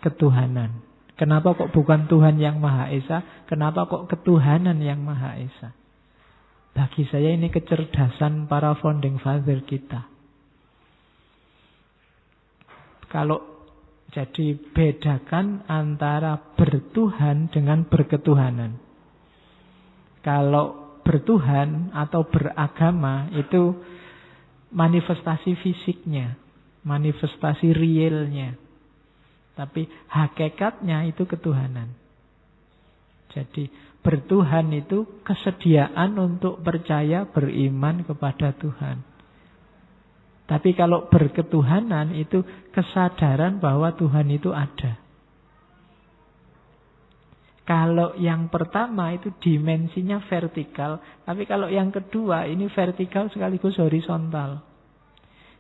ketuhanan. Kenapa kok bukan Tuhan yang Maha Esa? Kenapa kok ketuhanan yang Maha Esa? Bagi saya ini kecerdasan para founding father kita. Kalau jadi bedakan antara bertuhan dengan berketuhanan. Kalau bertuhan atau beragama itu manifestasi fisiknya, manifestasi realnya. Tapi hakikatnya itu ketuhanan. Jadi bertuhan itu kesediaan untuk percaya, beriman kepada Tuhan. Tapi kalau berketuhanan itu kesadaran bahwa Tuhan itu ada. Kalau yang pertama itu dimensinya vertikal, tapi kalau yang kedua ini vertikal sekaligus horizontal.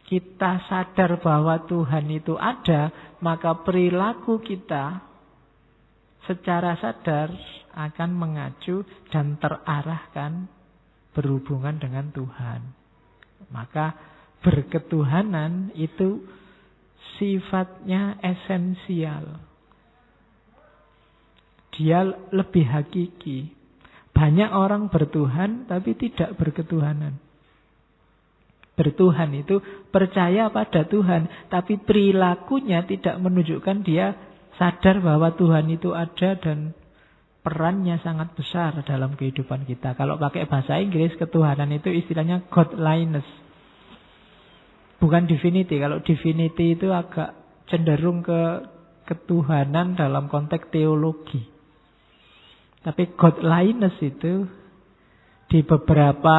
Kita sadar bahwa Tuhan itu ada, maka perilaku kita secara sadar akan mengacu dan terarahkan berhubungan dengan Tuhan. Maka berketuhanan itu sifatnya esensial. Dia lebih hakiki. Banyak orang bertuhan tapi tidak berketuhanan. Bertuhan itu percaya pada Tuhan, tapi perilakunya tidak menunjukkan dia sadar bahwa Tuhan itu ada dan perannya sangat besar dalam kehidupan kita. Kalau pakai bahasa Inggris, ketuhanan itu istilahnya godliness. Bukan divinity. Kalau divinity itu agak cenderung ke ketuhanan dalam konteks teologi. Tapi godliness itu di beberapa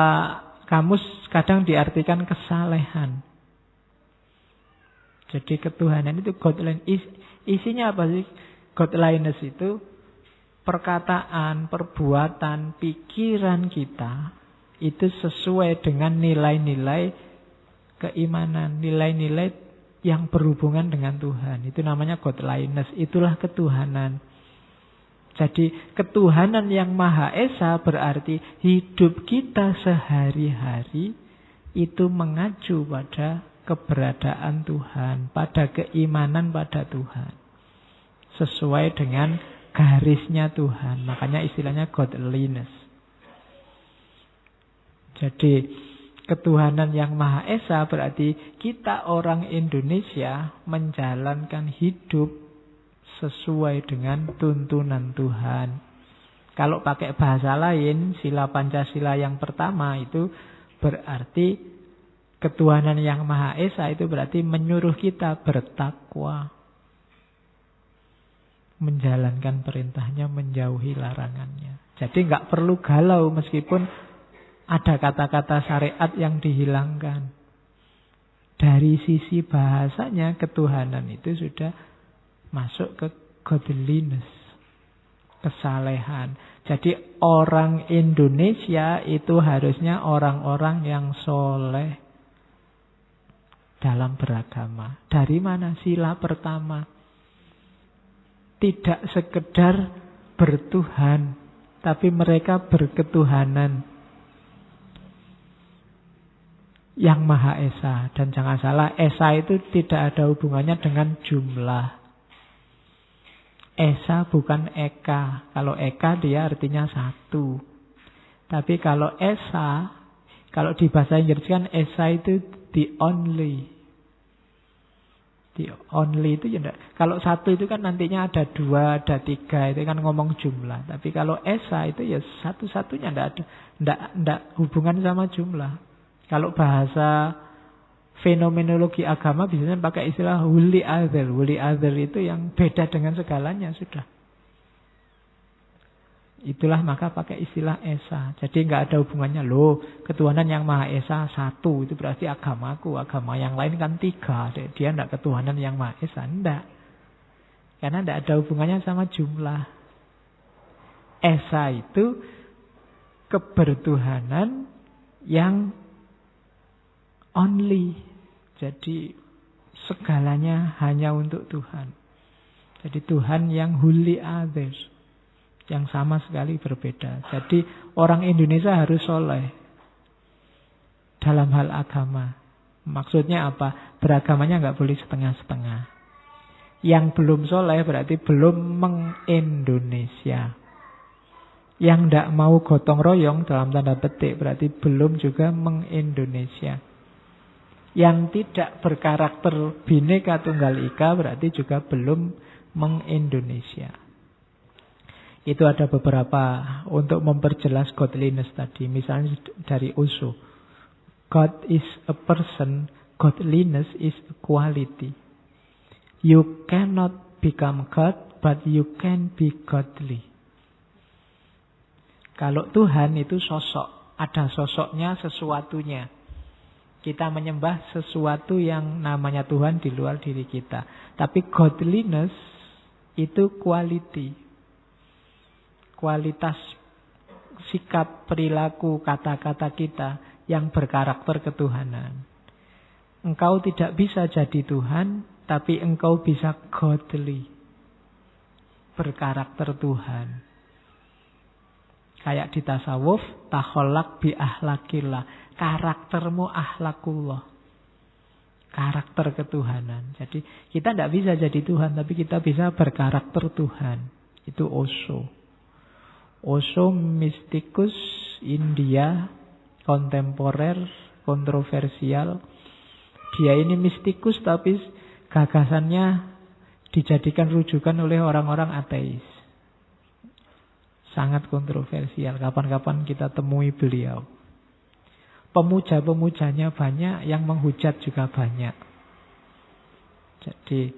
kamus kadang diartikan kesalehan. Jadi ketuhanan itu godliness. Isinya apa sih? Godliness itu perkataan, perbuatan, pikiran kita itu sesuai dengan nilai-nilai keimanan, nilai-nilai yang berhubungan dengan Tuhan. Itu namanya godliness. Itulah ketuhanan. Jadi ketuhanan yang Maha Esa berarti hidup kita sehari-hari itu mengacu pada keberadaan Tuhan, pada keimanan pada Tuhan. Sesuai dengan garisnya Tuhan. Makanya istilahnya godliness. Jadi ketuhanan yang Maha Esa berarti kita orang Indonesia menjalankan hidup sesuai dengan tuntunan Tuhan. Kalau pakai bahasa lain, sila Pancasila yang pertama itu berarti ketuhanan yang Maha Esa itu berarti menyuruh kita bertakwa, menjalankan perintahnya, menjauhi larangannya. Jadi nggak perlu galau meskipun ada kata-kata syariat yang dihilangkan. Dari sisi bahasanya ketuhanan itu sudah masuk ke godliness, kesalehan. Jadi orang Indonesia itu harusnya orang-orang yang soleh dalam beragama. Dari mana? Sila pertama. Tidak sekedar bertuhan, tapi mereka berketuhanan yang Maha Esa. Dan jangan salah, Esa itu tidak ada hubungannya dengan jumlah. Esa bukan Eka. Kalau Eka dia artinya satu. Tapi kalau Esa, kalau di bahasa Inggris kan Esa itu the only. The only itu ya enggak. Kalau satu itu kan nantinya ada dua, ada tiga. Itu kan ngomong jumlah. Tapi kalau Esa itu ya satu-satunya enggak ada. Enggak hubungan sama jumlah. Kalau bahasa fenomenologi agama biasanya pakai istilah wholly other. Wholly other itu yang beda dengan segalanya sudah. Itulah maka pakai istilah Esa. Jadi nggak ada hubungannya. Loh, ketuhanan yang Maha Esa satu. Itu berarti agamaku. Agama yang lain kan tiga. Dia enggak ketuhanan yang Maha Esa. Enggak. Karena enggak ada hubungannya sama jumlah. Esa itu kebertuhanan yang only. Jadi segalanya hanya untuk Tuhan. Jadi Tuhan yang wholly other, yang sama sekali berbeda. Jadi orang Indonesia harus soleh dalam hal agama. Maksudnya apa? Beragamanya nggak boleh setengah-setengah. Yang belum soleh berarti belum meng-Indonesia. Yang tidak mau gotong royong dalam tanda petik berarti belum juga meng-Indonesia. Yang tidak berkarakter Bhinneka Tunggal Ika berarti juga belum meng-Indonesia. Itu ada beberapa untuk memperjelas godliness tadi. Misalnya dari Osho. God is a person, godliness is a quality. You cannot become God, but you can be godly. Kalau Tuhan itu sosok, ada sosoknya, sesuatunya. Kita menyembah sesuatu yang namanya Tuhan di luar diri kita. Tapi godliness itu quality. Kualitas sikap, perilaku, kata-kata kita yang berkarakter ketuhanan. Engkau tidak bisa jadi Tuhan, tapi engkau bisa godly. Berkarakter Tuhan. Kayak di tasawuf, takholak bi ahlakillah. Karaktermu ahlakullah. Karakter ketuhanan. Jadi kita tidak bisa jadi Tuhan, tapi kita bisa berkarakter Tuhan. Itu Osho. Osho mistikus India, kontemporer, kontroversial. Dia ini mistikus tapi gagasannya dijadikan rujukan oleh orang-orang ateis. Sangat kontroversial. Kapan-kapan kita temui beliau. Pemuja-pemujanya banyak, yang menghujat juga banyak. Jadi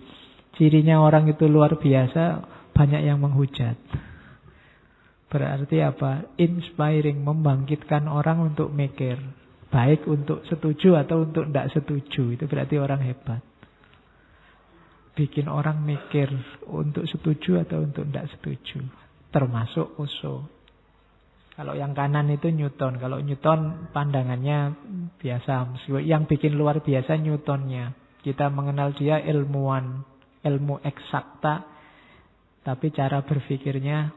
cirinya orang itu luar biasa, banyak yang menghujat. Berarti apa? Inspiring, membangkitkan orang untuk mikir. Baik untuk setuju atau untuk tidak setuju. Itu berarti orang hebat. Bikin orang mikir untuk setuju atau untuk tidak setuju. Termasuk Osho. Kalau yang kanan itu Newton. Kalau Newton pandangannya biasa. Yang bikin luar biasa Newtonnya. Kita mengenal dia ilmuwan, ilmu eksakta. Tapi cara berpikirnya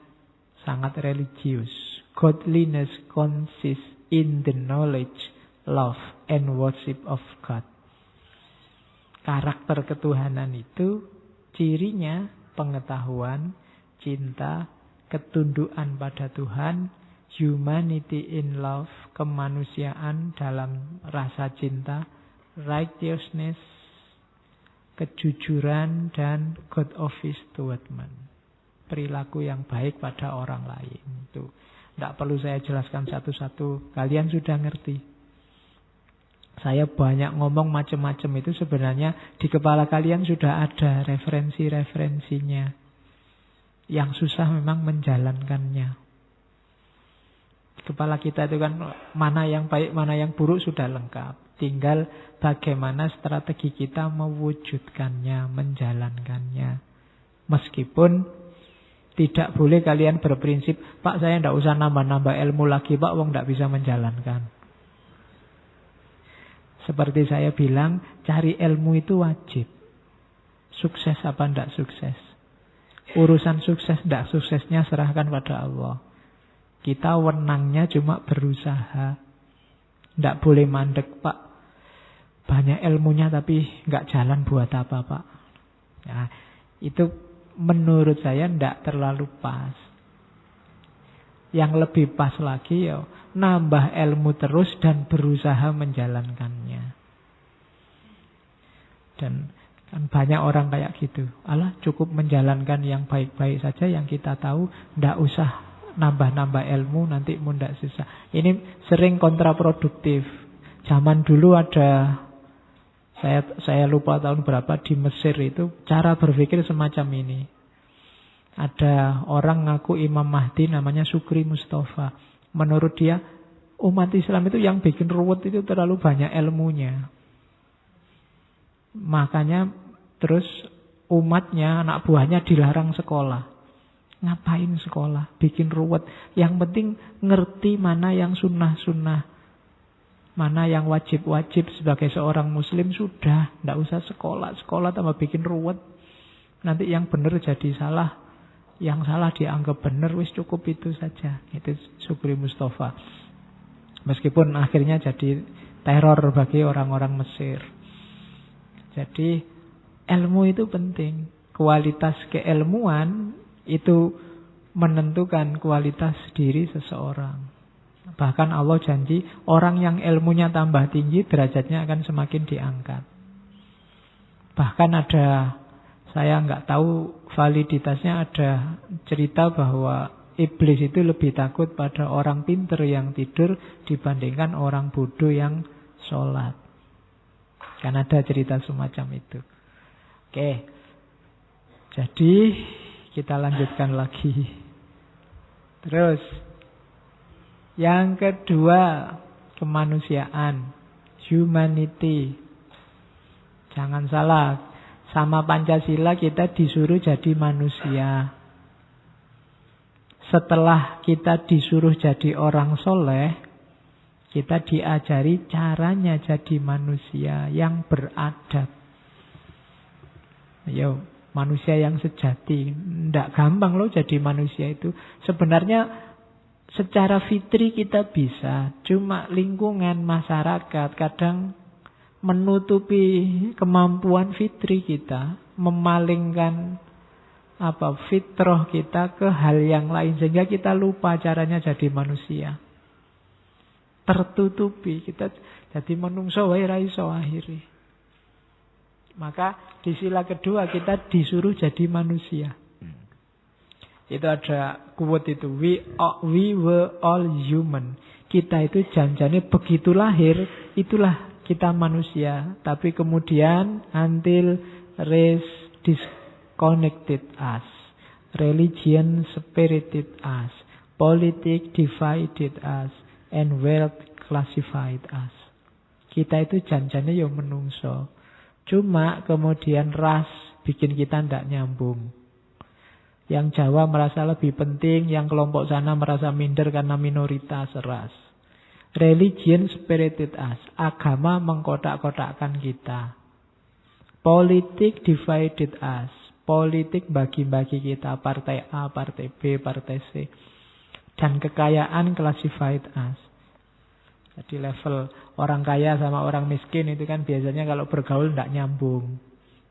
sangat religius. Godliness consists in the knowledge, love, and worship of God. Karakter ketuhanan itu cirinya pengetahuan, cinta, ketundukan pada Tuhan, humanity in love, kemanusiaan dalam rasa cinta, righteousness, kejujuran, dan good office toward man. Perilaku yang baik pada orang lain. Itu tidak perlu saya jelaskan satu-satu. Kalian sudah ngerti. Saya banyak ngomong macam-macam itu sebenarnya di kepala kalian sudah ada referensi-referensinya. Yang susah memang menjalankannya. Kepala kita itu kan mana yang baik, mana yang buruk sudah lengkap. Tinggal bagaimana strategi kita mewujudkannya, menjalankannya. Meskipun tidak boleh kalian berprinsip, Pak saya tidak usah nambah-nambah ilmu lagi Pak, wong tidak bisa menjalankan. Seperti saya bilang, cari ilmu itu wajib. Sukses apa tidak sukses. Urusan sukses tidak suksesnya serahkan pada Allah. Kita wenangnya cuma berusaha. Tidak boleh mandek Pak. Banyak ilmunya tapi nggak jalan buat apa Pak. Nah, itu menurut saya tidak terlalu pas. Yang lebih pas lagi ya nambah ilmu terus dan berusaha menjalankannya. Dan kan banyak orang kayak gitu. Alah cukup menjalankan yang baik-baik saja yang kita tahu, tidak usah nambah-nambah ilmu nanti tidak susah. Ini sering kontraproduktif. Zaman dulu ada saya lupa tahun berapa di Mesir itu cara berpikir semacam ini. Ada orang ngaku Imam Mahdi namanya Sukri Mustafa. Menurut dia umat Islam itu yang bikin ruwet itu terlalu banyak ilmunya. Makanya terus umatnya, anak buahnya dilarang sekolah. Ngapain sekolah? Bikin ruwet. Yang penting ngerti mana yang sunnah-sunnah, mana yang wajib-wajib sebagai seorang muslim sudah. Tidak usah sekolah. Sekolah tambah bikin ruwet. Nanti yang benar jadi salah, yang salah dianggap benar, wis cukup itu saja. Itu Sukri Mustafa. Meskipun akhirnya jadi teror bagi orang-orang Mesir. Jadi ilmu itu penting. kualitas keilmuan itu menentukan kualitas diri seseorang. Bahkan Allah janji orang yang ilmunya tambah tinggi derajatnya akan semakin diangkat. Bahkan ada, saya nggak tahu validitasnya, ada cerita bahwa iblis itu lebih takut pada orang pinter yang tidur dibandingkan orang bodoh yang sholat. Kan ada cerita semacam itu. Oke, jadi kita lanjutkan lagi. Terus yang kedua, kemanusiaan, humanity. Jangan salah, sama Pancasila kita disuruh jadi manusia. Setelah kita disuruh jadi orang soleh, kita diajari caranya jadi manusia yang beradab. Yo, manusia yang sejati. Tidak gampang loh jadi manusia itu. Sebenarnya secara fitri kita bisa. Cuma lingkungan masyarakat kadang menutupi kemampuan fitri kita. Memalingkan fitrah kita ke hal yang lain. Sehingga kita lupa caranya jadi manusia. Tertutupi. Kita jadi menungso wae ra iso akhire. Maka di sila kedua kita disuruh jadi manusia. Itu ada quote itu, we were all human. Kita itu janjane begitu lahir, itulah kita manusia. Tapi kemudian until race disconnected us, religion separated us, politics divided us, and wealth classified us. Kita itu janjane ya menungso. Cuma kemudian ras bikin kita tidak nyambung. Yang Jawa merasa lebih penting, yang kelompok sana merasa minder karena minoritas ras. Religion separated us. Agama mengkotak-kotakkan kita. Politik divided us. Politik bagi-bagi kita. Partai A, partai B, partai C. Dan kekayaan classified us. Jadi level orang kaya sama orang miskin itu kan biasanya kalau bergaul tidak nyambung.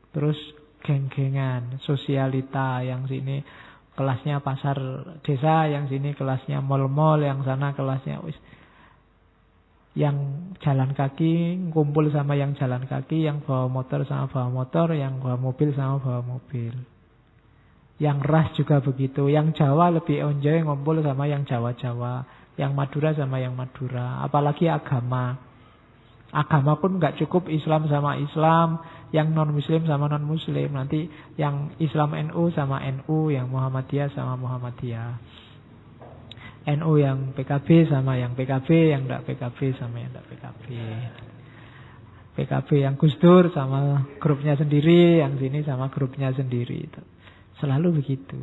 Terus geng-gengan, sosialita, yang sini kelasnya pasar desa, yang sini kelasnya mall-mall, yang sana kelasnya yang jalan kaki kumpul sama yang jalan kaki, yang bawa motor sama bawa motor, yang bawa mobil sama bawa mobil. Yang ras juga begitu. Yang Jawa lebih enjoy ngumpul sama yang Jawa-Jawa. Yang Madura sama yang Madura. Apalagi agama. Agama pun nggak cukup Islam sama Islam, yang non-Muslim sama non-Muslim. Nanti yang Islam NU sama NU, yang Muhammadiyah sama Muhammadiyah. NU yang PKB sama yang PKB, yang nggak PKB sama yang nggak PKB. PKB yang Gus Dur sama grupnya sendiri, yang sini sama grupnya sendiri. Selalu begitu.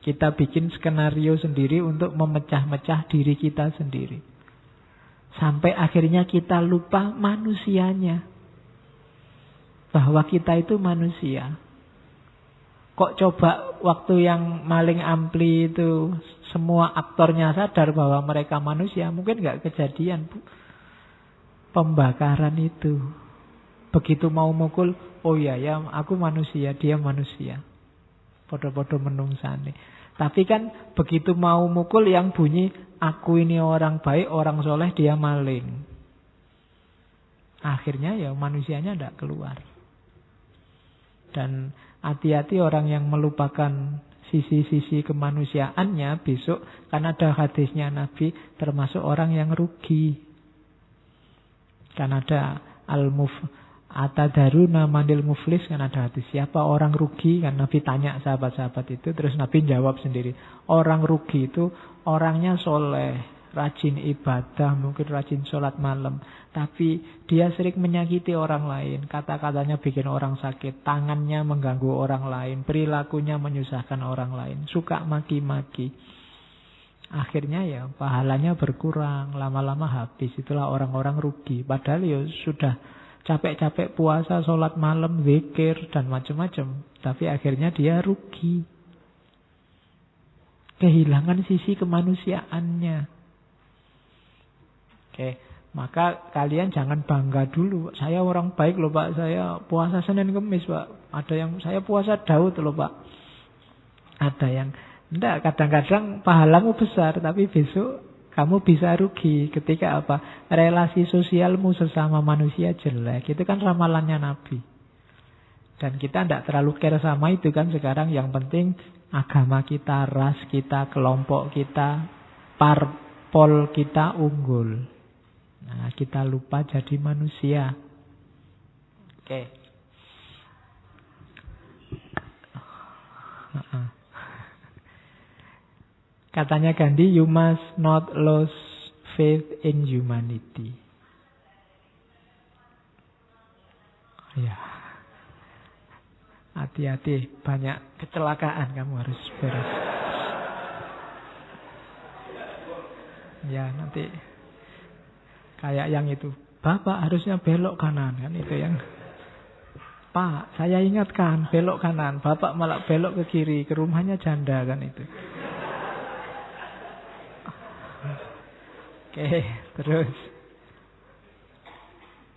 Kita bikin skenario sendiri untuk memecah-mecah diri kita sendiri. Sampai akhirnya kita lupa manusianya. Bahwa kita itu manusia. Kok coba waktu yang maling ampli itu semua aktornya sadar bahwa mereka manusia. Mungkin gak kejadian pembakaran itu. Begitu mau mukul, oh iya ya aku manusia, dia manusia. Podo-podo menungsane. Tapi kan begitu mau mukul yang bunyi, aku ini orang baik, orang soleh, dia maling. Akhirnya ya manusianya tidak keluar. Dan hati-hati orang yang melupakan sisi-sisi kemanusiaannya besok, kan ada hadisnya Nabi, termasuk orang yang rugi. Kan ada Atadaruna manil muflis, kan ada hadis. Siapa orang rugi? Kan Nabi tanya sahabat-sahabat itu. Terus Nabi jawab sendiri. Orang rugi itu orangnya soleh, rajin ibadah, mungkin rajin sholat malam. Tapi dia sering menyakiti orang lain. Kata-katanya bikin orang sakit. Tangannya mengganggu orang lain. Perilakunya menyusahkan orang lain. Suka maki-maki. Akhirnya ya pahalanya berkurang. Lama-lama habis. Itulah orang-orang rugi. Padahal ya sudah capek-capek puasa, sholat malam, zikir, dan macam-macam. Tapi akhirnya dia rugi. Kehilangan sisi kemanusiaannya. Oke, Maka kalian jangan bangga dulu. Saya orang baik loh Pak, saya puasa Senin Kemis Pak. Ada yang saya puasa Daud loh Pak. Ada yang enggak, kadang-kadang pahalamu besar, tapi besok kamu bisa rugi ketika apa? Relasi sosialmu sesama manusia jelek. Itu kan ramalannya Nabi. Dan kita tidak terlalu care sama itu kan sekarang. Yang penting agama kita, ras kita, kelompok kita, parpol kita unggul. Nah, kita lupa jadi manusia. Oke. Katanya Gandhi, you must not lose faith in humanity. Ya. Hati-hati, banyak kecelakaan kamu harus beres. Ya, nanti kayak yang itu, Bapak harusnya belok kanan, kan itu yang, Pak, saya ingatkan belok kanan, Bapak malah belok ke kiri, ke rumahnya janda, kan itu. Oke, terus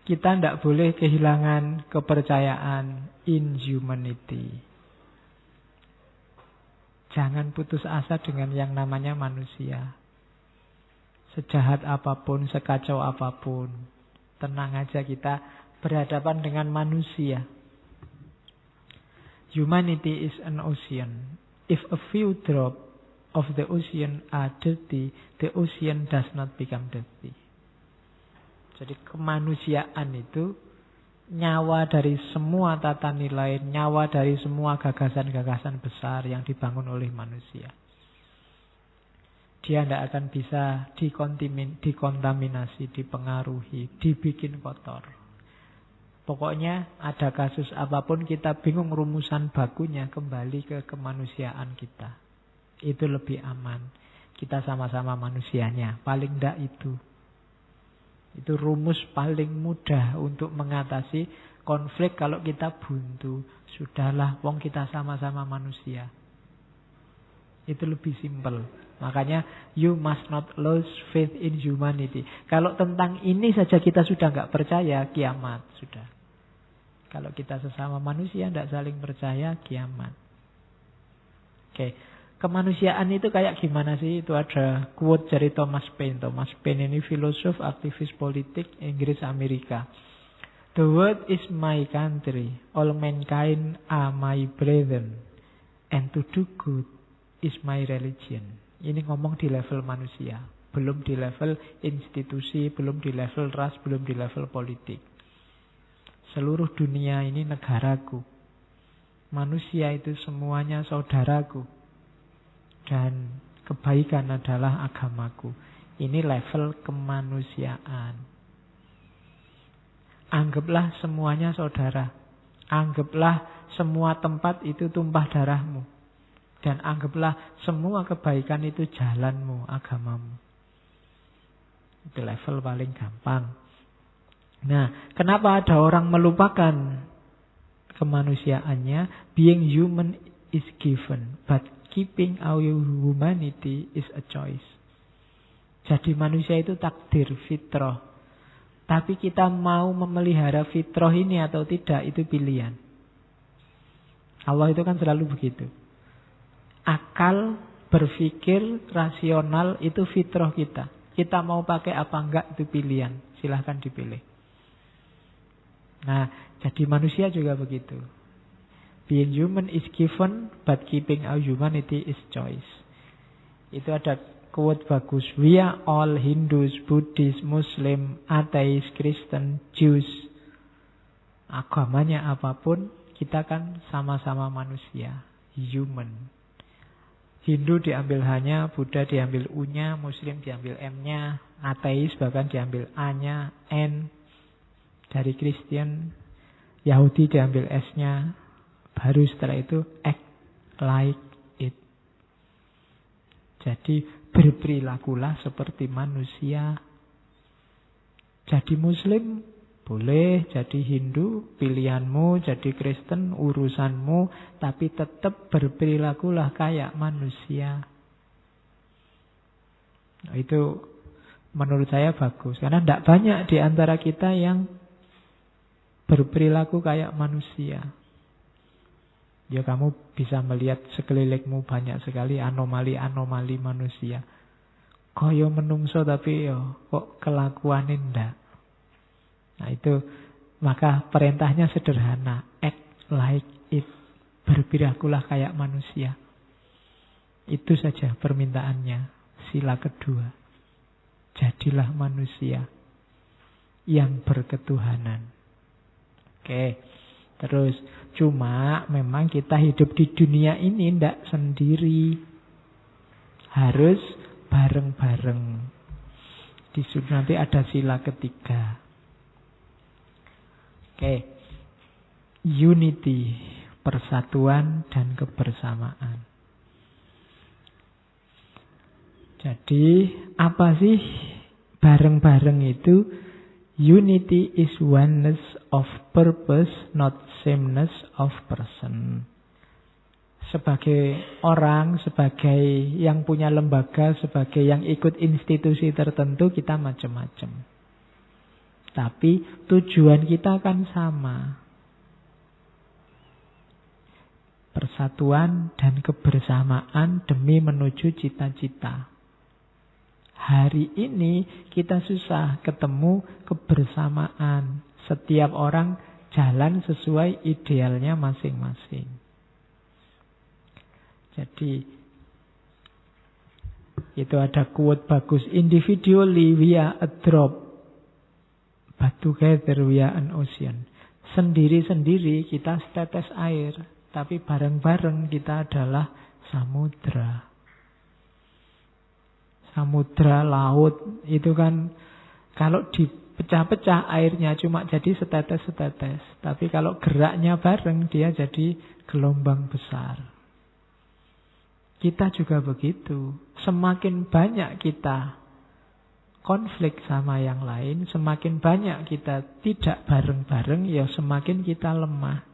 kita tidak boleh kehilangan kepercayaan in humanity. Jangan putus asa dengan yang namanya manusia. Sejahat apapun, sekacau apapun, tenang aja, kita berhadapan dengan manusia. Humanity is an ocean. If a few drops of the ocean are dirty, the ocean does not become dirty. Jadi kemanusiaan itu nyawa dari semua tata nilai, nyawa dari semua gagasan-gagasan besar yang dibangun oleh manusia. Dia tidak akan bisa dikontaminasi, dipengaruhi, dibikin kotor. Pokoknya ada kasus apapun kita bingung rumusan bakunya, kembali ke kemanusiaan kita. Itu lebih aman. Kita sama-sama manusianya. Paling tidak itu. Itu rumus paling mudah untuk mengatasi konflik kalau kita buntu. Sudahlah, wong kita sama-sama manusia. Itu lebih simpel. Makanya you must not lose faith in humanity. Kalau tentang ini saja kita sudah nggak percaya, kiamat sudah. Kalau kita sesama manusia tidak saling percaya, kiamat. Oke, kemanusiaan itu kayak gimana sih? Itu ada quote dari Thomas Paine. Thomas Paine ini filosof, aktivis politik Inggris Amerika. The world is my country, all mankind are my brethren, and to do good is my religion. Ini ngomong di level manusia, belum di level institusi, belum di level ras, belum di level politik. Seluruh dunia ini negaraku. Manusia itu semuanya saudaraku. Dan kebaikan adalah agamaku. Ini level kemanusiaan. Anggaplah semuanya saudara. Anggaplah semua tempat itu tumpah darahmu. Dan anggaplah semua kebaikan itu jalanmu, agamamu. Itu level paling gampang. Nah, kenapa ada orang melupakan kemanusiaannya? Being human is given, but keeping our humanity is a choice. Jadi manusia itu takdir, fitrah. Tapi kita mau memelihara fitrah ini atau tidak, itu pilihan. Allah itu kan selalu begitu. Akal, berpikir, rasional itu fitrah kita. Kita mau pakai apa enggak itu pilihan. Silahkan dipilih. Nah, jadi manusia juga begitu. Being human is given, but keeping our humanity is choice. Itu ada quote bagus. We are all Hindus, Buddhist, Muslim, ateis, Kristen, Jews. Agamanya apapun, kita kan sama-sama manusia. Human. Hindu diambil H-nya, Buddha diambil U-nya, Muslim diambil M-nya, ateis bahkan diambil A-nya, N. Dari Kristen, Yahudi diambil S-nya. Baru setelah itu act like it. Jadi berperilakulah seperti manusia. Jadi Muslim boleh, jadi Hindu pilihanmu, jadi Kristen urusanmu, tapi tetap berperilakulah kayak manusia. Nah, itu Menurut saya bagus. Karena tidak banyak di antara kita yang berperilaku kayak manusia. Ya kamu bisa melihat sekelilingmu banyak sekali anomali-anomali manusia. Kaya menungso tapi kok kelakuan ndak. Nah itu, maka perintahnya sederhana. Act like it. Berperilakulah kayak manusia. Itu saja permintaannya. Sila kedua. Jadilah manusia yang berketuhanan. Oke. Terus, cuma memang kita hidup di dunia ini tidak sendiri. Harus bareng-bareng. Disuruh nanti ada sila ketiga. Oke. Unity, persatuan dan kebersamaan. Jadi, apa sih bareng-bareng itu? Unity is oneness of purpose, not sameness of person. Sebagai orang, sebagai yang punya lembaga, sebagai yang ikut institusi tertentu, kita macam-macam. Tapi tujuan kita kan sama. Persatuan dan kebersamaan demi menuju cita-cita. Hari ini kita susah ketemu kebersamaan. Setiap orang jalan sesuai idealnya masing-masing. Jadi itu ada quote bagus. Individually we are a drop, but together we are an ocean. Sendiri-sendiri kita setetes air, tapi bareng-bareng kita adalah samudra. Samudra, laut, itu kan kalau dipecah-pecah airnya cuma jadi setetes-setetes. Tapi kalau geraknya bareng dia jadi gelombang besar. Kita juga begitu. Semakin banyak kita konflik sama yang lain, semakin banyak kita tidak bareng-bareng, ya semakin kita lemah.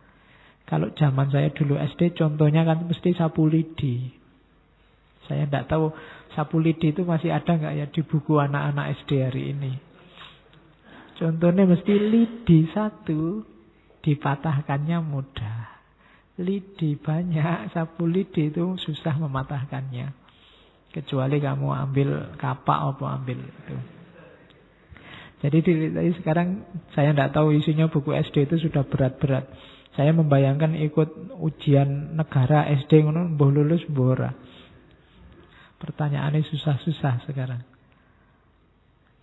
Kalau zaman saya dulu SD, contohnya kan mesti sapu lidi. Saya tidak tahu sapu lidi itu masih ada nggak ya di buku anak-anak SD hari ini. Contohnya mesti lidi satu dipatahkannya mudah. Lidi banyak, sapu lidi itu susah mematahkannya. Kecuali kamu ambil kapak atau ambil itu. Jadi sekarang saya tidak tahu isinya buku SD itu sudah berat-berat. Saya membayangkan ikut ujian negara SD ngono mbuh lulus mbuh ora. Pertanyaannya susah-susah sekarang.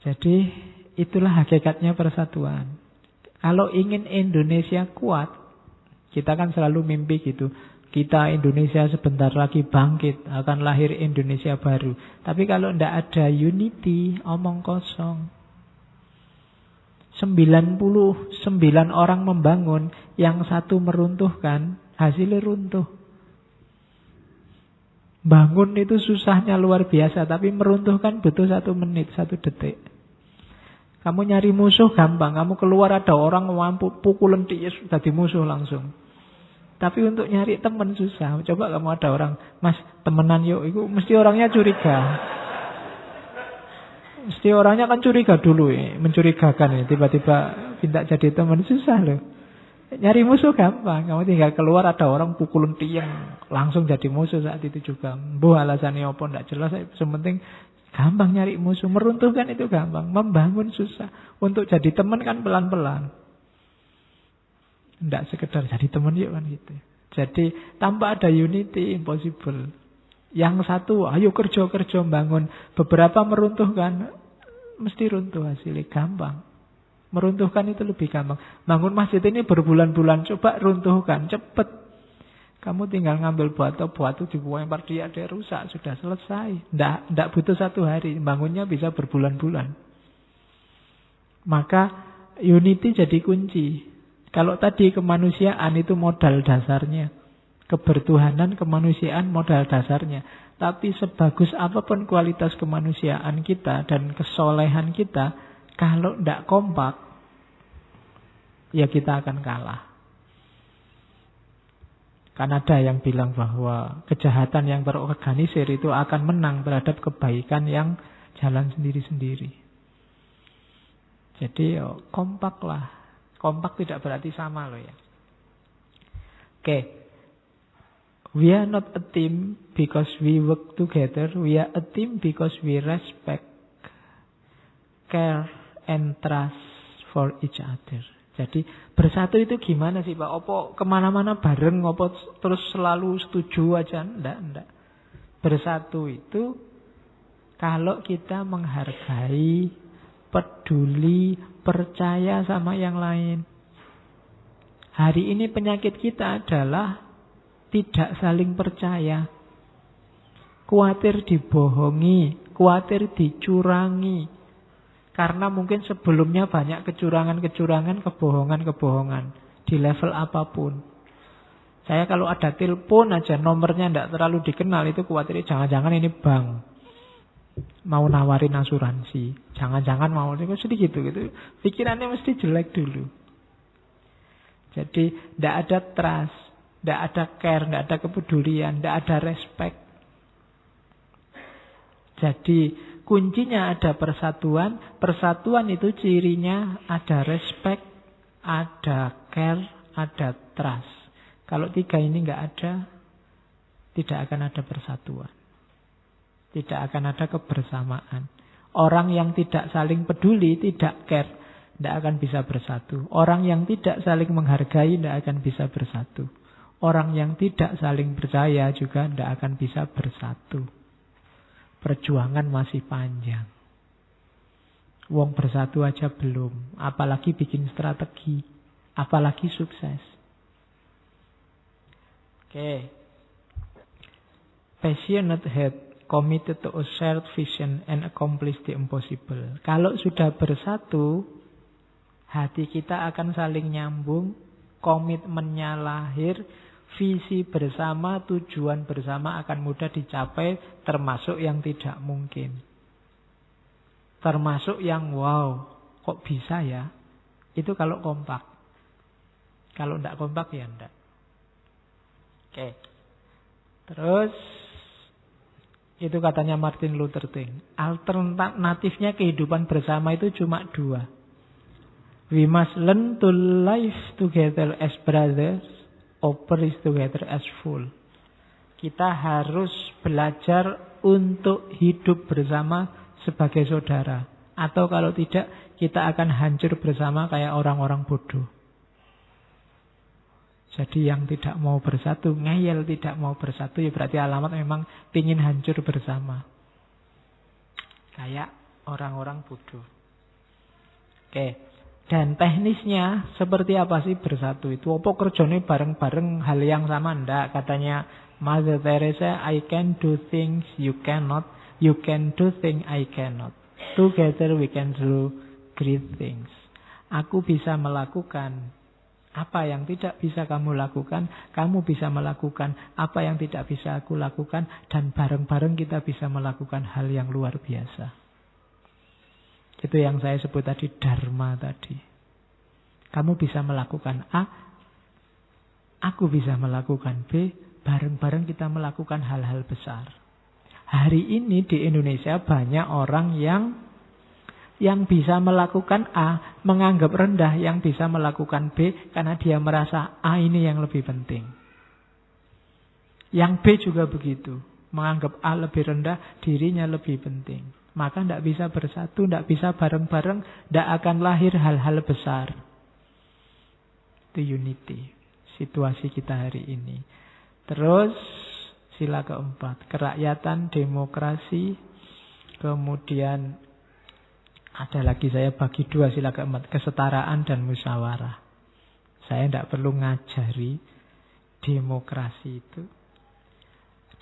Jadi itulah hakikatnya persatuan. Kalau ingin Indonesia kuat, kita kan selalu mimpi gitu. Kita Indonesia sebentar lagi bangkit, akan lahir Indonesia baru. Tapi kalau tidak ada unity, omong kosong. 99 orang membangun, yang satu meruntuhkan, hasilnya runtuh. Bangun itu susahnya luar biasa, tapi meruntuhkan butuh 1 menit, 1 detik. Kamu nyari musuh gampang, kamu keluar ada orang mampu pukulan dia sudah di musuh langsung. Tapi untuk nyari teman susah. Coba kamu ada orang, mas temenan yuk, itu mesti orangnya curiga. Mesti orangnya kan curiga dulu, mencurigakan. Tiba-tiba minta jadi teman, susah loh. Nyari musuh gampang, kamu tinggal keluar ada orang pukulun tiang, langsung jadi musuh saat itu juga. Alasannya apa tidak jelas, sementing gampang nyari musuh. Meruntuhkan itu gampang, membangun susah. Untuk jadi teman kan pelan-pelan. Tidak sekedar jadi teman yuk kan gitu. Jadi tanpa ada unity impossible. Yang satu ayo kerja-kerja bangun, beberapa meruntuhkan, mesti runtuh hasilnya gampang. Meruntuhkan itu lebih gampang. Bangun masjid ini berbulan-bulan, coba runtuhkan, cepet. Kamu tinggal ngambil batu dibuang dia rusak, sudah selesai. Tidak butuh 1 hari, bangunnya bisa berbulan-bulan. Maka unity jadi kunci. Kalau tadi kemanusiaan itu modal dasarnya. Kebertuhanan, kemanusiaan modal dasarnya. Tapi sebagus apapun kualitas kemanusiaan kita dan kesolehan kita, kalau tidak kompak, ya kita akan kalah. Kan ada yang bilang bahwa kejahatan yang terorganisir itu akan menang terhadap kebaikan yang jalan sendiri-sendiri. Jadi kompak lah. Kompak tidak berarti sama loh ya. Oke. We are not a team because we work together. We are a team because we respect, care, and trust for each other. Jadi bersatu itu gimana sih Pak? Apa kemana-mana bareng? Apa terus selalu setuju aja? Enggak. Bersatu itu kalau kita menghargai, peduli, percaya sama yang lain. Hari ini penyakit kita adalah tidak saling percaya. Khawatir dibohongi, khawatir dicurangi. Karena mungkin sebelumnya banyak kecurangan-kecurangan, kebohongan-kebohongan di level apapun. Saya kalau ada telepon aja nomornya tidak terlalu dikenal, itu khawatir jangan-jangan ini bank mau nawarin asuransi, jangan-jangan mau sedikit gitu. Pikirannya mesti jelek dulu. Jadi tidak ada trust, tidak ada care, tidak ada kepedulian, tidak ada respect. Jadi kuncinya ada persatuan. Persatuan itu cirinya ada respect, ada care, ada trust. Kalau tiga ini nggak ada, tidak akan ada persatuan. Tidak akan ada kebersamaan. Orang yang tidak saling peduli, tidak care, tidak akan bisa bersatu. Orang yang tidak saling menghargai, tidak akan bisa bersatu. Orang yang tidak saling percaya juga tidak akan bisa bersatu. Perjuangan masih panjang. Wong bersatu aja belum, apalagi bikin strategi, apalagi sukses. Oke. Passionate head, committed to a shared vision and accomplish the impossible. Kalau sudah bersatu, hati kita akan saling nyambung, komitmennya lahir, visi bersama, tujuan bersama akan mudah dicapai, termasuk yang tidak mungkin. Termasuk yang wow, kok bisa ya? Itu kalau kompak. Kalau tidak kompak ya tidak. Oke. Terus itu katanya Martin Luther King. Alternatifnya kehidupan bersama itu cuma dua. We must learn to live together as brothers, or perish together as fools. Kita harus belajar untuk hidup bersama sebagai saudara. Atau kalau tidak, kita akan hancur bersama kayak orang-orang bodoh. Jadi yang tidak mau bersatu, ngeyel tidak mau bersatu, ya berarti alamat memang pingin hancur bersama. Kayak orang-orang bodoh. Oke. Dan teknisnya seperti apa sih bersatu itu? Apa kerjanya bareng-bareng hal yang sama? Ndak. Katanya Mother Teresa, I can do things you cannot. You can do things I cannot. Together we can do great things. Aku bisa melakukan apa yang tidak bisa kamu lakukan, kamu bisa melakukan apa yang tidak bisa aku lakukan, dan bareng-bareng kita bisa melakukan hal yang luar biasa. Itu yang saya sebut tadi, dharma tadi. Kamu bisa melakukan A, aku bisa melakukan B, bareng-bareng kita melakukan hal-hal besar. Hari ini di Indonesia banyak orang yang bisa melakukan A, menganggap rendah yang bisa melakukan B, karena dia merasa A ini yang lebih penting. Yang B juga begitu, menganggap A lebih rendah, dirinya lebih penting. Maka tidak bisa bersatu, tidak bisa bareng-bareng, tidak akan lahir hal-hal besar. Itu unity, situasi kita hari ini. Terus sila keempat, kerakyatan, demokrasi, kemudian ada lagi saya bagi dua sila keempat, kesetaraan dan musyawarah. Saya tidak perlu ngajari demokrasi itu.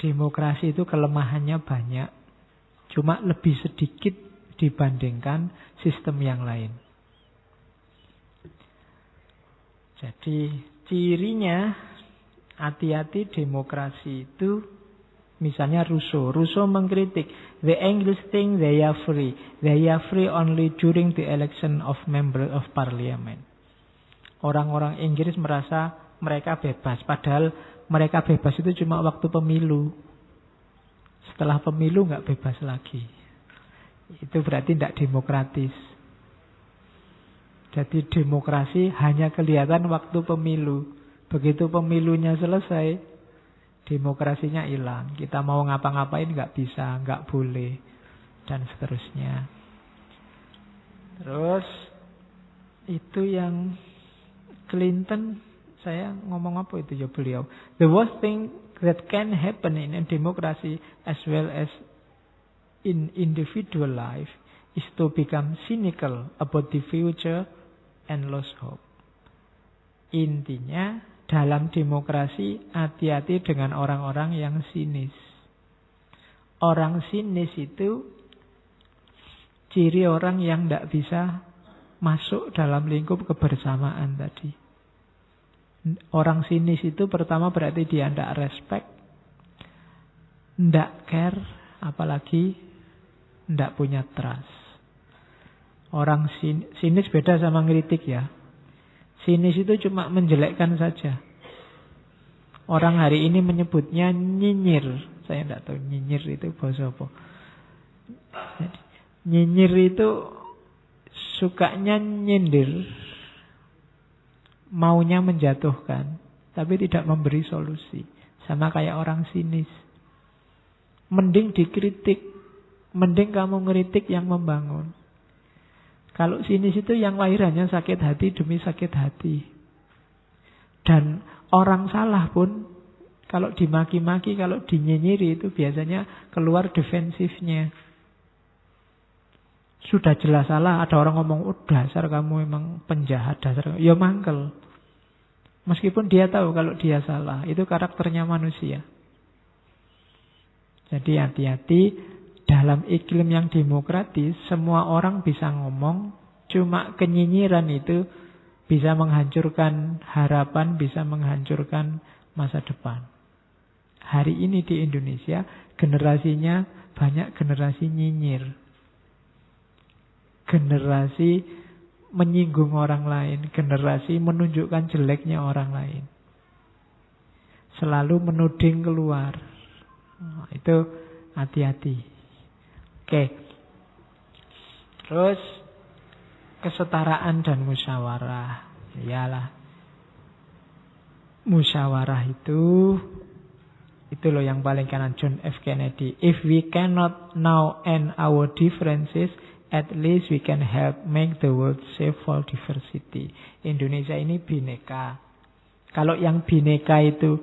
Demokrasi itu kelemahannya banyak, cuma lebih sedikit dibandingkan sistem yang lain. Jadi cirinya hati-hati demokrasi itu, misalnya Rousseau. Rousseau mengkritik, the English think they are free. They are free only during the election of member of parliament. Orang-orang Inggris merasa mereka bebas, padahal mereka bebas itu cuma waktu pemilu. Setelah pemilu nggak bebas lagi. Itu berarti tidak demokratis. Jadi demokrasi hanya kelihatan waktu pemilu. Begitu pemilunya selesai, demokrasinya hilang. Kita mau ngapa-ngapain nggak bisa, nggak boleh, dan seterusnya. Terus itu yang Clinton, saya ngomong apa itu ya beliau. The worst thing that can happen in a democracy as well as in individual life is to become cynical about the future and lose hope. Intinya dalam demokrasi hati-hati dengan orang-orang yang sinis. Orang sinis itu ciri orang yang tidak bisa masuk dalam lingkup kebersamaan tadi. Orang sinis itu pertama berarti dia tidak respect, tidak care, apalagi tidak punya trust. Orang sinis beda sama ngeritik ya. Sinis itu cuma menjelekkan saja. Orang hari ini menyebutnya nyinyir. Saya tidak tahu nyinyir itu bahasa apa. Nyinyir itu sukanya nyindir, maunya menjatuhkan, tapi tidak memberi solusi. Sama kayak orang sinis. Mending dikritik, mending kamu ngeritik yang membangun. Kalau sinis itu yang lahirannya sakit hati demi sakit hati. Dan orang salah pun kalau dimaki-maki, kalau dinyinyiri itu biasanya keluar defensifnya. Sudah jelas salah, ada orang ngomong, oh dasar kamu memang penjahat, dasar. Ya mangkel. Meskipun dia tahu kalau dia salah, itu karakternya manusia. Jadi hati-hati, dalam iklim yang demokratis, semua orang bisa ngomong, cuma kenyinyiran itu bisa menghancurkan harapan, bisa menghancurkan masa depan. Hari ini di Indonesia, generasinya banyak generasi nyinyir. Generasi menyinggung orang lain, generasi menunjukkan jeleknya orang lain. Selalu menuding keluar. Nah, itu hati-hati. Oke. Terus kesetaraan dan musyawarah. Iyalah. Musyawarah itu loh yang paling kanan, John F. Kennedy. If we cannot now end our differences, at least we can help make the world safe for diversity. Indonesia ini bineka. Kalau yang bineka itu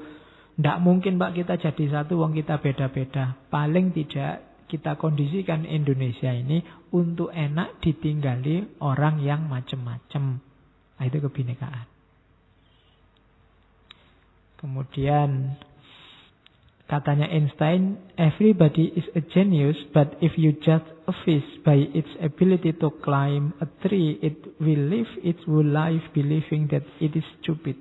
tidak mungkin Pak kita jadi satu, wong kita beda-beda. Paling tidak kita kondisikan Indonesia ini untuk enak ditinggali orang yang macam-macam. Nah, itu kebinekaan. Kemudian katanya Einstein, everybody is a genius, but if you judge a fish by its ability to climb a tree, it will live its whole life believing that it is stupid.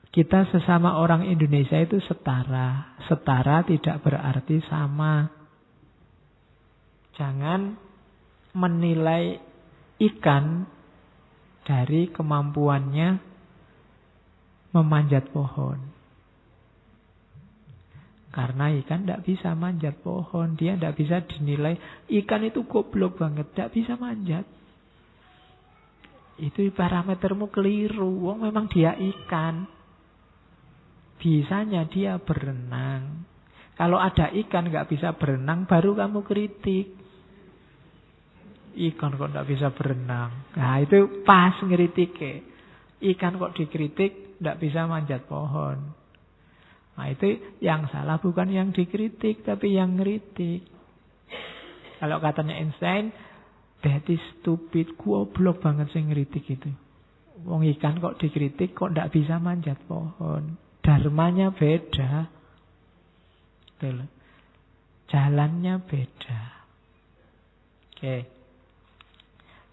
Kita sesama orang Indonesia itu setara. Setara tidak berarti sama. Jangan menilai ikan dari kemampuannya memanjat pohon. Karena ikan tidak bisa manjat pohon. Dia tidak bisa dinilai. Ikan itu goblok banget. Tidak bisa manjat. Itu parametermu keliru. Wong memang dia ikan. Bisanya dia berenang. Kalau ada ikan nggak bisa berenang, baru kamu kritik. Ikan kok tidak bisa berenang. Nah itu pas ngeritik. Ikan kok dikritik tidak bisa manjat pohon. Nah itu yang salah bukan yang dikritik, tapi yang ngeritik. Kalau katanya Einstein, that is stupid, goblok banget sih ngeritik itu. Wong ikan kok dikritik, kok ndak bisa manjat pohon. Dharmanya beda. Jalannya beda. Oke.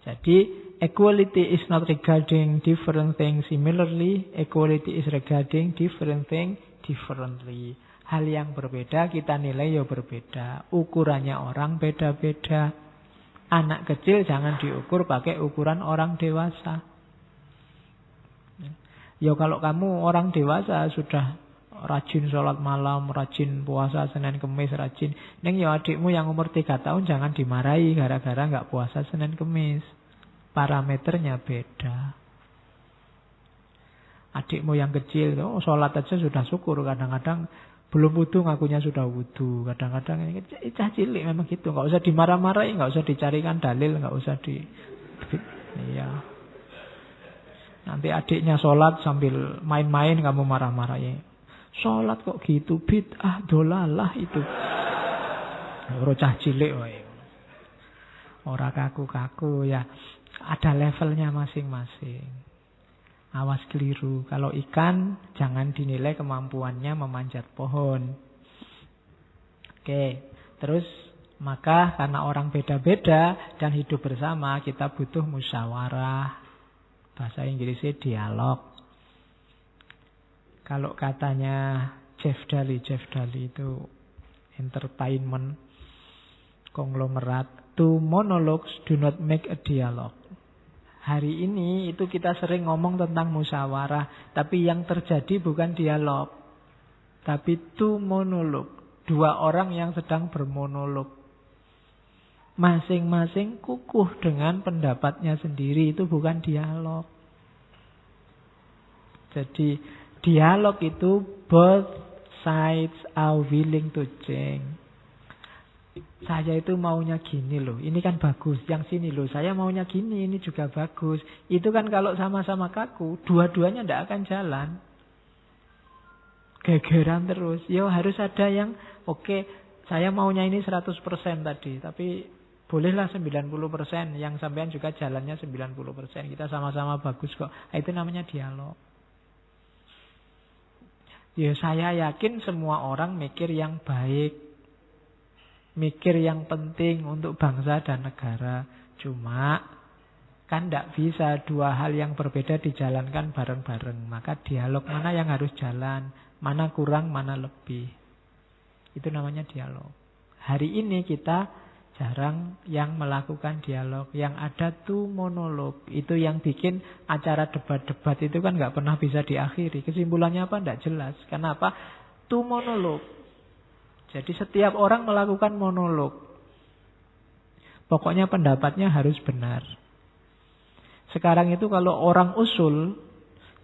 Jadi equality is not regarding different things similarly, equality is regarding different things differently. Hal yang berbeda kita nilai ya berbeda. Ukurannya orang beda-beda. Anak kecil jangan diukur pakai ukuran orang dewasa. Ya kalau kamu orang dewasa sudah rajin sholat malam, rajin puasa Senin Kemis, rajin. Neng ya adikmu yang umur 3 tahun jangan dimarahi gara-gara nggak puasa Senin Kemis. parameternya beda. Adikmu yang kecil, sholat aja sudah syukur. Kadang-kadang belum wudu ngakunya sudah wudu. Kadang-kadang ini cah cilik memang gitu. Nggak usah dimarah-marahi, nggak usah dicarikan dalil, nggak usah iya. Nanti adiknya sholat sambil main-main kamu marah-marahi. Sholat kok gitu, bid'ah, dolalah itu. Cah cilik wae. Ora kaku-kaku ya. Ada levelnya masing-masing. Awas keliru. Kalau ikan jangan dinilai kemampuannya memanjat pohon. Oke. Terus maka karena orang beda-beda dan hidup bersama, kita butuh musyawarah. Bahasa Inggrisnya dialog. Kalau katanya Jeff Daly itu entertainment konglomerat, two monologues do not make a dialogue. Hari ini itu kita sering ngomong tentang musyawarah, tapi yang terjadi bukan dialog, tapi two monologue. Dua orang yang sedang bermonolog. Masing-masing kukuh dengan pendapatnya sendiri, itu bukan dialog. Jadi dialog itu both sides are willing to change. Saya itu maunya gini loh, ini kan bagus. Yang sini loh, saya maunya gini, ini juga bagus. Itu kan kalau sama-sama kaku, dua-duanya tidak akan jalan. Gegeran terus. Ya harus ada yang, oke, saya maunya ini 100% tadi. Tapi bolehlah 90%. Yang sampean juga jalannya 90%. Kita sama-sama bagus kok. Itu namanya dialog. Ya saya yakin semua orang mikir yang baik. Mikir yang penting untuk bangsa dan negara. Cuma kan tidak bisa dua hal yang berbeda dijalankan bareng-bareng. Maka dialog mana yang harus jalan, mana kurang, mana lebih. Itu namanya dialog. Hari ini kita jarang yang melakukan dialog. Yang ada tuh monolog. Itu yang bikin acara debat-debat itu kan nggak pernah bisa diakhiri. Kesimpulannya apa? Tidak jelas. Kenapa? Tuh monolog. Jadi setiap orang melakukan monolog. Pokoknya pendapatnya harus benar. Sekarang itu kalau orang usul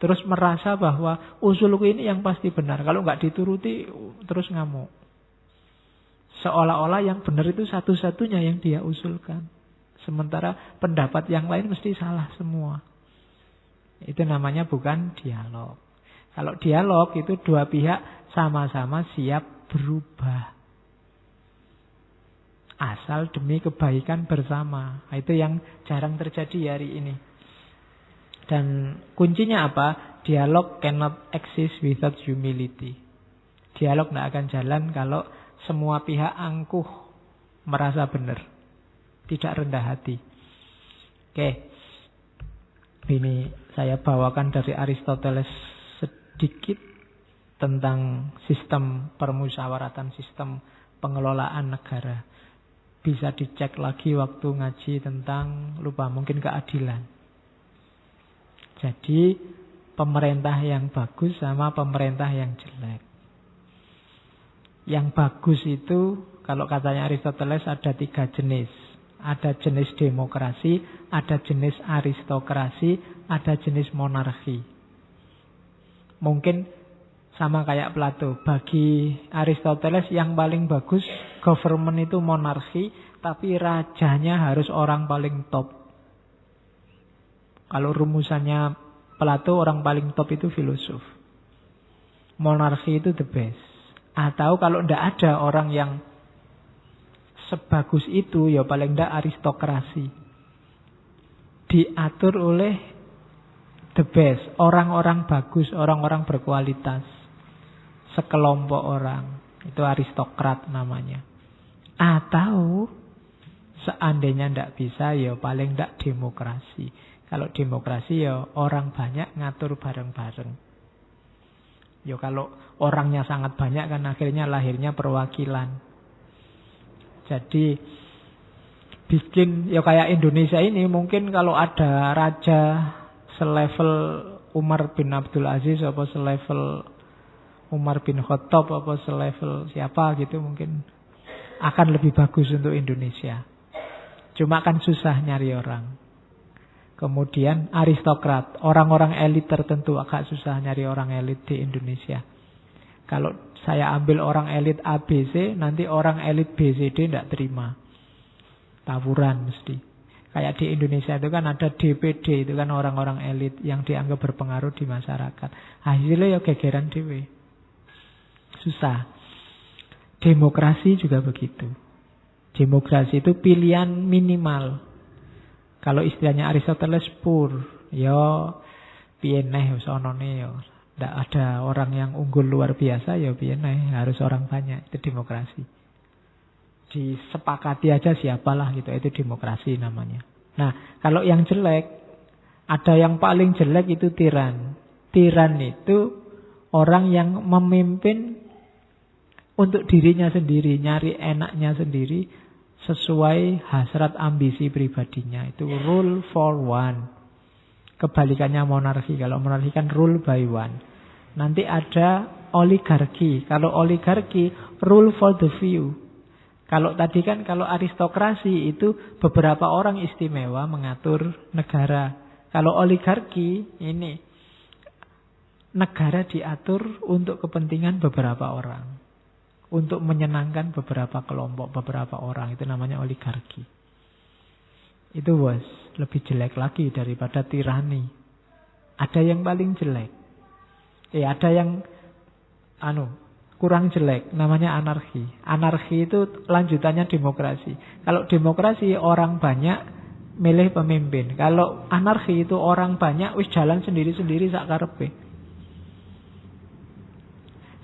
terus merasa bahwa usulku ini yang pasti benar. Kalau nggak dituruti terus ngamuk. Seolah-olah yang benar itu satu-satunya yang dia usulkan. Sementara pendapat yang lain mesti salah semua. Itu namanya bukan dialog. Kalau dialog itu dua pihak sama-sama siap berubah. Asal demi kebaikan bersama. Itu yang jarang terjadi hari ini. Dan kuncinya apa? Dialog cannot exist without humility. Dialog tidak akan jalan kalau semua pihak angkuh merasa benar. Tidak rendah hati. Oke. Ini saya bawakan dari Aristoteles sedikit tentang sistem permusyawaratan, sistem pengelolaan negara. Bisa dicek lagi waktu ngaji tentang, lupa, mungkin keadilan. Jadi pemerintah yang bagus sama pemerintah yang jelek. Yang bagus itu kalau katanya Aristoteles ada 3 jenis. Ada jenis demokrasi, ada jenis aristokrasi, ada jenis monarki. Mungkin sama kayak Plato. Bagi Aristoteles yang paling bagus government itu monarki, tapi rajanya harus orang paling top. Kalau rumusannya Plato, orang paling top itu filosof. Monarki itu the best. Atau kalau tidak ada orang yang sebagus itu, ya paling tidak aristokrasi. Diatur oleh the best, orang-orang bagus, orang-orang berkualitas. Sekelompok orang. Itu aristokrat namanya. Atau seandainya tidak bisa, ya paling tidak demokrasi. Kalau demokrasi ya orang banyak ngatur bareng-bareng. Ya kalau orangnya sangat banyak kan akhirnya lahirnya perwakilan. Jadi bikin ya kayak Indonesia ini mungkin kalau ada raja selevel Umar bin Abdul Aziz apa selevel Umar bin Khattab apa selevel siapa gitu mungkin akan lebih bagus untuk Indonesia. Cuma kan susah nyari orang. Kemudian aristokrat, orang-orang elit tertentu. Agak susah nyari orang elit di Indonesia. Kalau saya ambil orang elit ABC, nanti orang elit BCD tidak terima. Tawuran mesti. Kayak di Indonesia itu kan ada DPD, itu kan orang-orang elit yang dianggap berpengaruh di masyarakat. Hasilnya ya gegeran dewe. Susah. Demokrasi juga begitu. Demokrasi itu pilihan minimal. Kalau istilahnya Aristoteles pur, ya piye neh wis onone ya. Ndak ada orang yang unggul luar biasa ya piye neh, harus orang banyak. Itu demokrasi. Disepakati aja siapalah gitu, itu demokrasi namanya. Nah, kalau yang jelek, ada yang paling jelek itu tiran. Tiran itu orang yang memimpin untuk dirinya sendiri, nyari enaknya sendiri, sesuai hasrat ambisi pribadinya. Itu rule for one. Kebalikannya monarki. Kalau monarki kan rule by one. Nanti ada oligarki. Kalau oligarki, rule for the few. Kalau tadi kan kalau aristokrasi itu beberapa orang istimewa mengatur negara. Kalau oligarki ini negara diatur untuk kepentingan beberapa orang. Untuk menyenangkan beberapa kelompok, beberapa orang. Itu namanya oligarki. Itu bos, lebih jelek lagi daripada tirani. Ada yang paling jelek. Ada yang kurang jelek, namanya anarki. Anarki itu lanjutannya demokrasi. Kalau demokrasi orang banyak milih pemimpin. Kalau anarki itu orang banyak wis jalan sendiri-sendiri sak karepe.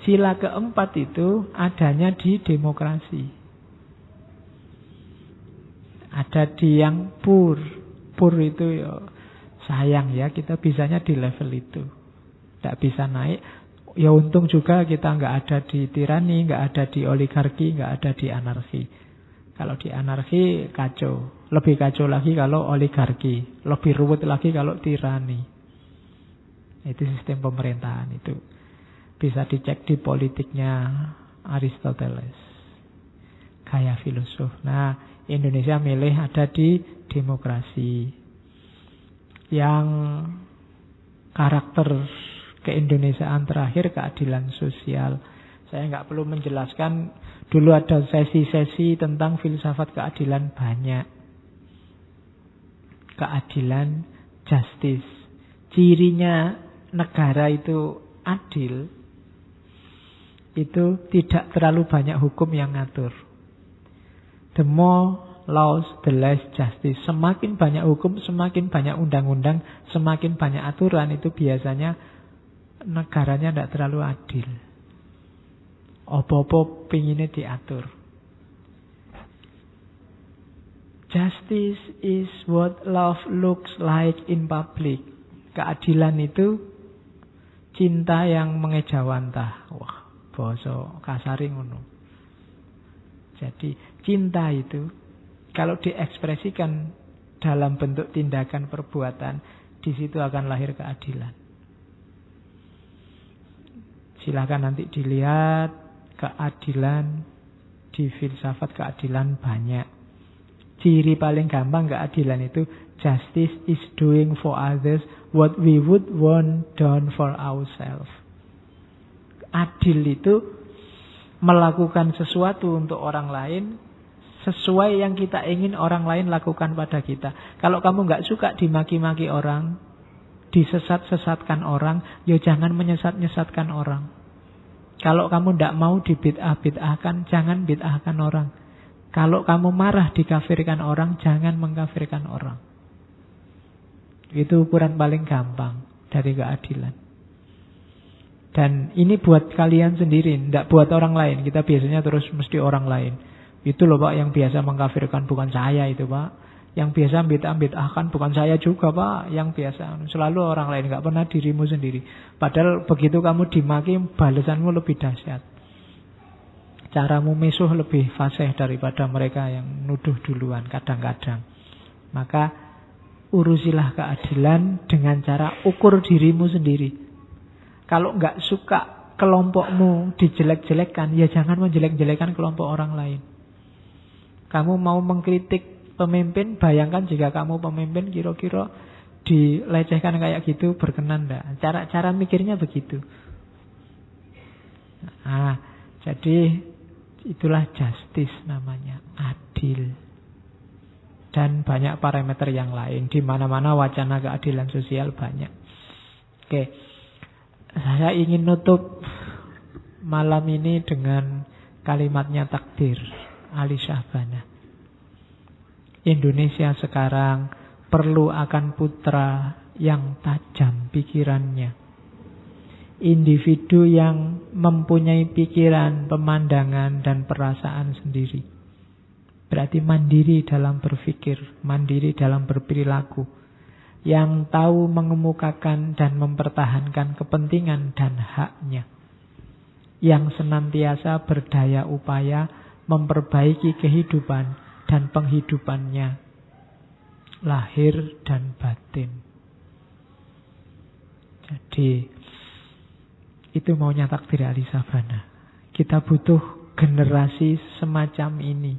Sila keempat itu adanya di demokrasi. Ada di yang pur. Pur itu ya sayang ya, kita bisanya di level itu. Tidak bisa naik. Ya untung juga kita nggak ada di tirani, nggak ada di oligarki, nggak ada di anarki. Kalau di anarki kacau. Lebih kacau lagi kalau oligarki. Lebih ruwet lagi kalau tirani. Itu sistem pemerintahan itu. Bisa dicek di politiknya Aristoteles. Gaya filosof. Nah, Indonesia milih ada di demokrasi. Yang karakter keindonesiaan terakhir keadilan sosial. Saya nggak perlu menjelaskan. Dulu ada sesi-sesi tentang filsafat keadilan banyak. Keadilan, justice. Cirinya negara itu adil. Itu tidak terlalu banyak hukum yang ngatur. The more laws, the less justice. Semakin banyak hukum, semakin banyak undang-undang, semakin banyak aturan, itu biasanya negaranya tidak terlalu adil. Apa-apa pinginnya diatur. Justice is what love looks like in public. Keadilan itu cinta yang mengejawantah. Wah, basa kasare ngono. Jadi cinta itu kalau diekspresikan dalam bentuk tindakan perbuatan, di situ akan lahir keadilan. Silakan nanti dilihat keadilan di filsafat keadilan banyak. Ciri paling gampang keadilan itu justice is doing for others what we would want done for ourselves. Adil itu melakukan sesuatu untuk orang lain sesuai yang kita ingin orang lain lakukan pada kita. Kalau kamu nggak suka dimaki-maki orang, disesat-sesatkan orang, ya jangan menyesat-nyesatkan orang. Kalau kamu tidak mau dibid'ah-bid'ahkan, jangan bid'ahkan orang. Kalau kamu marah dikafirkan orang, jangan mengkafirkan orang. Itu ukuran paling gampang dari keadilan. Dan ini buat kalian sendiri, tidak buat orang lain. Kita biasanya terus mesti orang lain. Itu loh Pak yang biasa mengkafirkan, bukan saya itu Pak. Yang biasa bid'ah-bid'ahkan bukan saya juga Pak. Yang biasa selalu orang lain, nggak pernah dirimu sendiri. Padahal begitu kamu dimaki, balasanmu lebih dahsyat. Caramu misuh lebih fasih daripada mereka yang nuduh duluan kadang-kadang. Maka urusilah keadilan dengan cara ukur dirimu sendiri. Kalau nggak suka kelompokmu dijelek-jelekkan, ya jangan menjelek-jelekkan kelompok orang lain. Kamu mau mengkritik pemimpin, bayangkan jika kamu pemimpin, kira-kira dilecehkan kayak gitu berkenan enggak? Cara mikirnya begitu. Nah, jadi itulah justice namanya, adil. Dan banyak parameter yang lain. Di mana-mana wacana keadilan sosial banyak. Oke. Saya ingin nutup malam ini dengan kalimatnya takdir Ali Syahbana. Indonesia sekarang perlu akan putra yang tajam pikirannya. Individu yang mempunyai pikiran, pemandangan, dan perasaan sendiri. Berarti mandiri dalam berpikir, mandiri dalam berperilaku. Yang tahu mengemukakan dan mempertahankan kepentingan dan haknya. Yang senantiasa berdaya upaya memperbaiki kehidupan dan penghidupannya, lahir dan batin. Jadi itu maunya takdir Ali Syahbana. Kita butuh generasi semacam ini.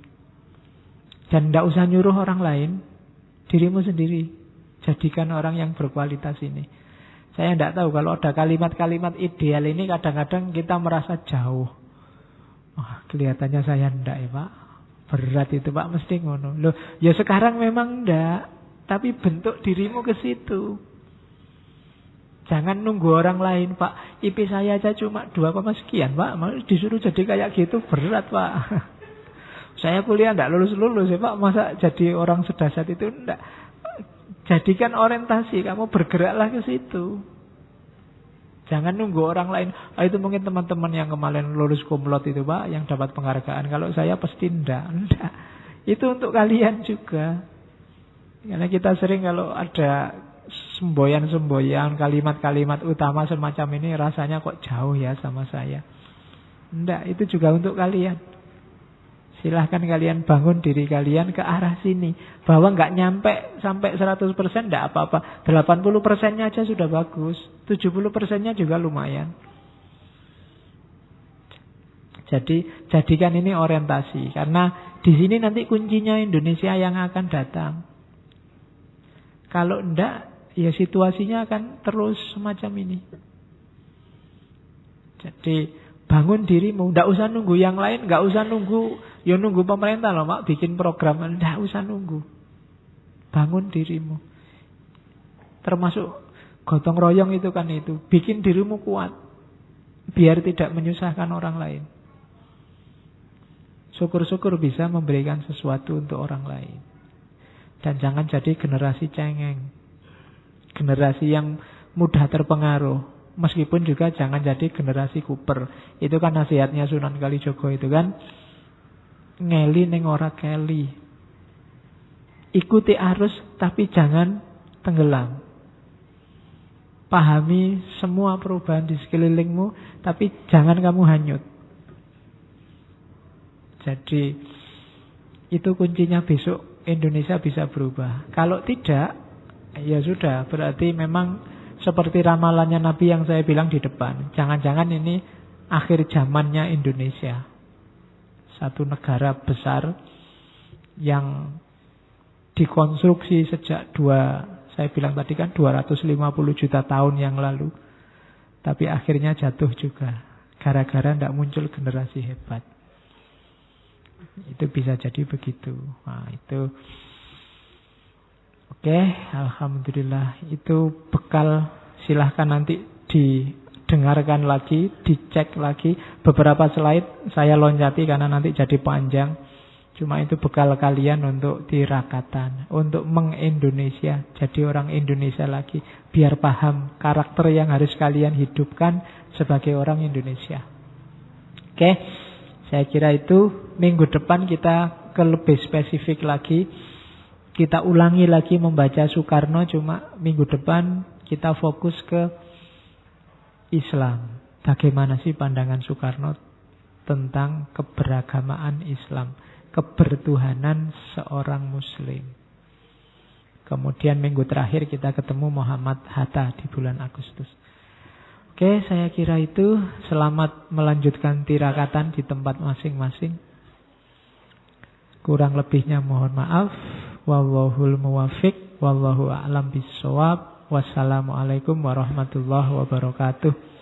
Dan tidak usah nyuruh orang lain, dirimu sendiri. Jadikan orang yang berkualitas ini. Saya tidak tahu kalau ada kalimat-kalimat ideal ini kadang-kadang kita merasa jauh. Wah, kelihatannya saya tidak ya Pak. Berat itu Pak, mesti ngono. Loh, ya sekarang memang tidak. Tapi bentuk dirimu ke situ. Jangan nunggu orang lain, Pak. IP saya aja cuma 2, sekian, Pak. Disuruh jadi kayak gitu berat, Pak. Saya kuliah enggak lulus-lulus ya, Pak. Masa jadi orang sedasat itu enggak. Jadikan orientasi, kamu bergeraklah ke situ. Jangan nunggu orang lain. Itu mungkin teman-teman yang kemarin lulus kumlot itu, Pak, yang dapat penghargaan. Kalau saya pasti enggak. Itu untuk kalian juga. Karena kita sering kalau ada semboyan-semboyan, kalimat-kalimat utama semacam ini rasanya kok jauh ya sama saya. Enggak, itu juga untuk kalian. Silahkan kalian bangun diri kalian ke arah sini. Bahwa enggak nyampe sampai 100% enggak apa-apa. 80%-nya aja sudah bagus. 70%-nya juga lumayan. Jadi jadikan ini orientasi. Karena di sini nanti kuncinya Indonesia yang akan datang. Kalau enggak, ya situasinya akan terus semacam ini. Jadi bangun dirimu, enggak usah nunggu yang lain, enggak usah nunggu, ya nunggu pemerintah loh Mak bikin program, enggak usah nunggu. Bangun dirimu. Termasuk gotong royong itu kan itu, bikin dirimu kuat biar tidak menyusahkan orang lain. Syukur-syukur bisa memberikan sesuatu untuk orang lain. Dan jangan jadi generasi cengeng. Generasi yang mudah terpengaruh. Meskipun juga jangan jadi generasi kuper. Itu kan nasihatnya Sunan Kalijogo itu kan. Ngeli ning ora keli. Ikuti arus tapi jangan tenggelam. Pahami semua perubahan di sekelilingmu tapi jangan kamu hanyut. Jadi itu kuncinya besok Indonesia bisa berubah. Kalau tidak, ya sudah, berarti memang seperti ramalannya Nabi yang saya bilang di depan. Jangan-jangan ini akhir zamannya Indonesia. Satu negara besar yang dikonstruksi sejak saya bilang tadi kan 250 juta tahun yang lalu. Tapi akhirnya jatuh juga. Gara-gara tidak muncul generasi hebat. Itu bisa jadi begitu. Nah, itu oke, alhamdulillah. Itu bekal, silahkan nanti didengarkan lagi, dicek lagi. Beberapa slide saya loncati karena nanti jadi panjang. Cuma itu bekal kalian untuk tirakatan, untuk meng-Indonesia, jadi orang Indonesia lagi, biar paham karakter yang harus kalian hidupkan sebagai orang Indonesia. Oke, saya kira itu. Minggu depan kita ke lebih spesifik lagi. Kita ulangi lagi membaca Soekarno. Cuma minggu depan kita fokus ke Islam. Bagaimana sih pandangan Soekarno tentang keberagamaan Islam, kebertuhanan seorang Muslim. Kemudian minggu terakhir kita ketemu Muhammad Hatta di bulan Agustus. Oke, saya kira itu. Selamat melanjutkan tirakatan di tempat masing-masing. Kurang lebihnya mohon maaf. Wallahul muwaffiq. Wallahu a'lam bishawab. Wassalamualaikum warahmatullahi wabarakatuh.